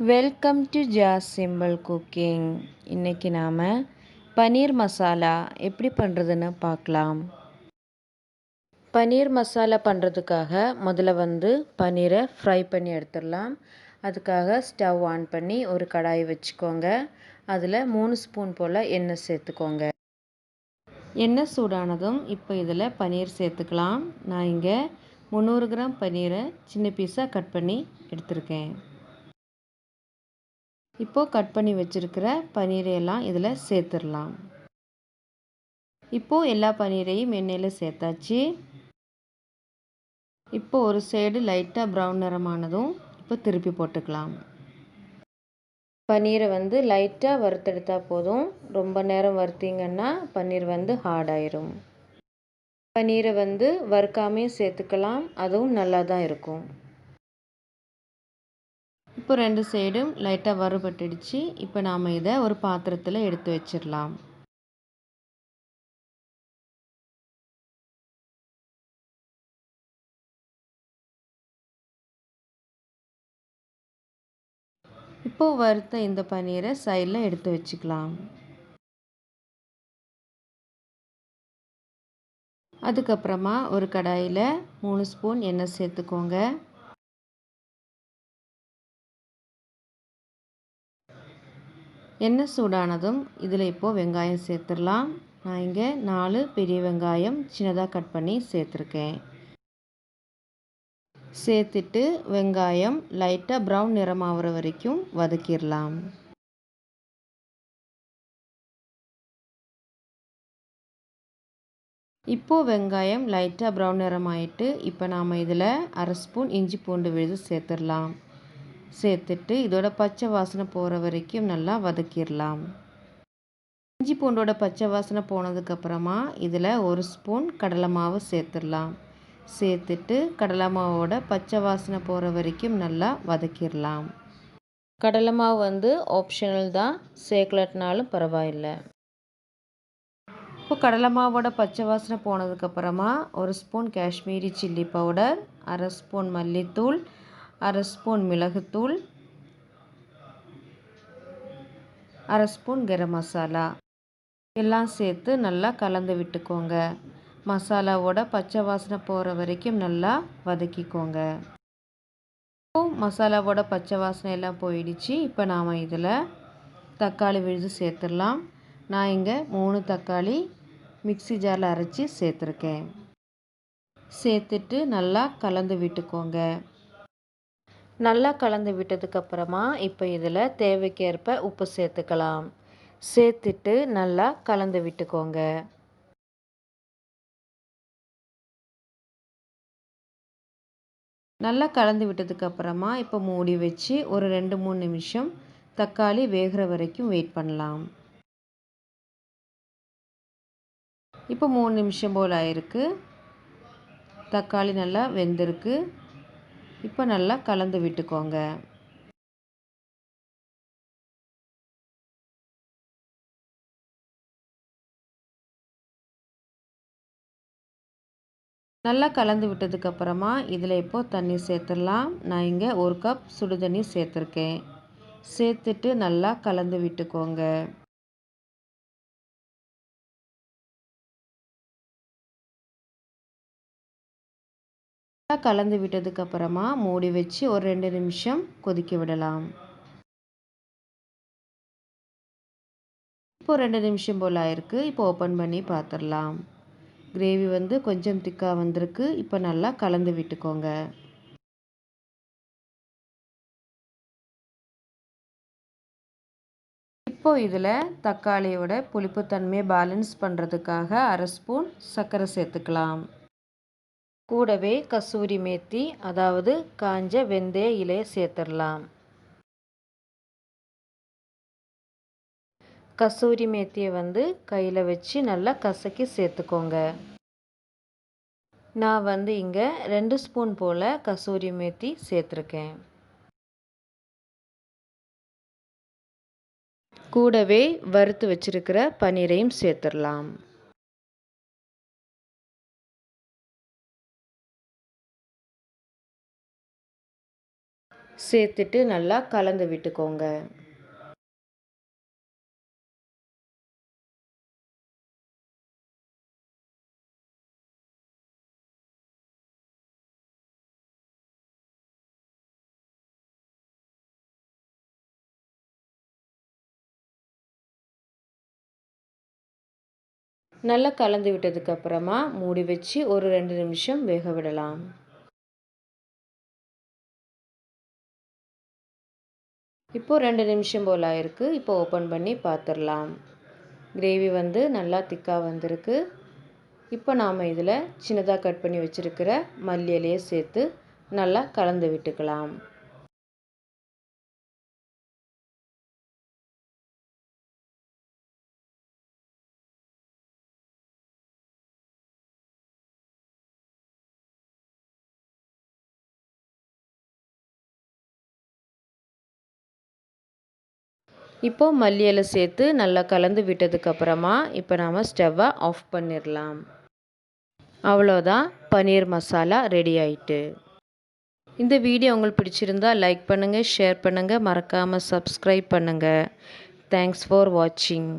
Welcome to ஜாஸ் simple cooking. இன்றைக்கி நாம் பன்னீர் மசாலா எப்படி பண்ணுறதுன்னு பார்க்கலாம். பன்னீர் மசாலா பண்ணுறதுக்காக முதல்ல பன்னீரை ஃப்ரை பண்ணி எடுத்துடலாம். அதுக்காக ஸ்டவ் ஆன் பண்ணி ஒரு கடாய் வச்சுக்கோங்க. அதில் 3 ஸ்பூன் போல் எண்ணெய் சேர்த்துக்கோங்க. எண்ணெய் சூடானதும் இப்போ இதில் பன்னீர் சேர்த்துக்கலாம். நான் இங்கே 300 கிராம் பன்னீரை சின்ன பீஸாக கட் பண்ணி எடுத்திருக்கேன். இப்போது கட் பண்ணி வச்சுருக்கிற பன்னீரையெல்லாம் இதில் சேர்த்துடலாம். இப்போது எல்லா பன்னீரையும் எண்ணெயில் சேர்த்தாச்சு. இப்போது ஒரு சைடு லைட்டாக ப்ரௌன் நிறமானதும் இப்போ திருப்பி போட்டுக்கலாம். பன்னீரை லைட்டாக வறுத்தெடுத்தால் போதும். ரொம்ப நேரம் வறுத்தீங்கன்னா பன்னீர் ஹார்டாயிரும். பன்னீரை வறுக்காமையும் சேர்த்துக்கலாம், அதுவும் நல்லா தான் இருக்கும். இப்போ 2 சைடும் லைட்டாக வறுபட்டுடுச்சு. இப்போ நாம் இதை ஒரு பாத்திரத்தில் எடுத்து வச்சிடலாம். இப்போது வறுத்த இந்த பன்னீரை சைடில் எடுத்து வச்சுக்கலாம். அதுக்கப்புறமா ஒரு கடாயில் 3 ஸ்பூன் எண்ணெய் சேர்த்துக்கோங்க. எண்ணெய் சூடானதும் இதில் இப்போது வெங்காயம் சேர்த்துடலாம். நான் இங்கே 4 பெரிய வெங்காயம் சின்னதாக கட் பண்ணி சேர்த்துருக்கேன். சேர்த்துட்டு வெங்காயம் லைட்டாக ப்ரௌன் நிறமாகிற வரைக்கும் வதக்கிடலாம். இப்போது வெங்காயம் லைட்டாக ப்ரௌன் நிறமாயிட்டு இப்போ நாம் இதில் 1/2 ஸ்பூன் இஞ்சி பூண்டு விழுது சேர்த்துடலாம். சேர்த்துட்டு இதோட பச்சை வாசனை போகிற வரைக்கும் நல்லா வதக்கிடலாம். இஞ்சி பூண்டோட பச்சை வாசனை போனதுக்கப்புறமா இதில் 1 ஸ்பூன் கடலை மாவு சேர்த்துடலாம். சேர்த்துட்டு கடலை மாவோட பச்சை வாசனை போகிற வரைக்கும் நல்லா வதக்கிடலாம். கடலை மாவு ஆப்ஷனல் தான், சேர்க்கலட்டினாலும் பரவாயில்லை. இப்போ கடலை மாவோட பச்சை வாசனை போனதுக்கப்புறமா 1 spoon Kashmiri chilli powder, 1/2 spoon மல்லித்தூள், 1/2 ஸ்பூன் மிளகுத்தூள், 1/2 ஸ்பூன் கரம் மசாலா எல்லாம் சேர்த்து நல்லா கலந்து விட்டுக்கோங்க. மசாலாவோட பச்சை வாசனை போகிற வரைக்கும் நல்லா வதக்கிக்கோங்க. இப்போது மசாலாவோட பச்சை வாசனை எல்லாம் போயிடுச்சு. இப்போ நாம் இதில் தக்காளி விழுது சேர்த்துடலாம். நான் இங்கே 3 தக்காளி மிக்ஸி ஜாரில் அரைச்சி சேர்த்துருக்கேன். சேர்த்துட்டு நல்லா கலந்து விட்டுக்கோங்க. நல்லா கலந்து விட்டதுக்கப்புறமா இப்போ இதில் தேவைக்கேற்ப உப்பு சேர்த்துக்கலாம். சேர்த்துட்டு நல்லா கலந்து விட்டுக்கோங்க. நல்லா கலந்து விட்டதுக்கப்புறமா இப்போ மூடி வச்சு ஒரு 2-3 நிமிஷம் தக்காளி வேகிற வரைக்கும் வெயிட் பண்ணலாம். இப்போ 3 நிமிஷம் போல் ஆயிருக்கு. தக்காளி நல்லா வெந்திருக்கு. இப்போ நல்லா கலந்து விட்டுக்கோங்க. நல்லா கலந்து விட்டதுக்கப்புறமா இதில் இப்போது தண்ணி சேர்த்துடலாம். நான் இங்கே 1 கப் சுடு தண்ணி சேர்த்துருக்கேன். சேர்த்துட்டு நல்லா கலந்து விட்டுக்கோங்க. நல்லா கலந்து விட்டதுக்கப்புறமா மூடி வச்சு ஒரு 2 நிமிஷம் கொதிக்க விடலாம். இப்போ 2 நிமிஷம் போல் ஆயிருக்கு. இப்போ ஓப்பன் பண்ணி பார்த்துடலாம். கிரேவி கொஞ்சம் திக்காக வந்திருக்கு. இப்போ நல்லா கலந்து விட்டுக்கோங்க. இப்போ இதில் தக்காளியோட புளிப்புத்தன்மையை பேலன்ஸ் பண்ணுறதுக்காக 1/2 ஸ்பூன் சர்க்கரை சேர்த்துக்கலாம். கூடவே கசூரி மேத்தி, அதாவது காஞ்ச வெந்தய இலையை சேர்த்துடலாம். கசூரி மேத்தியை கையில் வச்சு நல்லா கசக்கி சேர்த்துக்கோங்க. நான் இங்கே 2 ஸ்பூன் போல் கசூரி மேத்தி சேர்த்துருக்கேன். கூடவே வறுத்து வச்சிருக்கிற பன்னீரையும் சேர்த்துடலாம். சேர்த்துட்டு நல்லா கலந்து விட்டுக்கோங்க. நல்லா கலந்து விட்டதுக்கப்புறமா மூடி வச்சு ஒரு 2 நிமிஷம் வேக விடலாம். இப்போது 2 நிமிஷம் போல் ஆயிருக்கு. இப்போ ஓப்பன் பண்ணி பார்த்துடலாம். கிரேவி நல்லா திக்காக வந்திருக்கு. இப்போ நாம் இதில் சின்னதாக கட் பண்ணி வச்சுருக்கிற மல்லி இலையை சேர்த்து நல்லா கலந்து விட்டுக்கலாம். இப்போது மல்லி இலை சேர்த்து நல்லா கலந்து விட்டதுக்கப்புறமா இப்போ நாம் ஸ்டவ்வை ஆஃப் பண்ணிடலாம். அவ்வளோதான், பன்னீர் மசாலா ரெடி ஆயிட்டு. இந்த வீடியோ உங்களுக்கு பிடிச்சிருந்தா லைக் பண்ணுங்கள், ஷேர் பண்ணுங்கள், மறக்காமல் சப்ஸ்கிரைப் பண்ணுங்கள். தேங்க்ஸ் ஃபார் வாட்சிங்.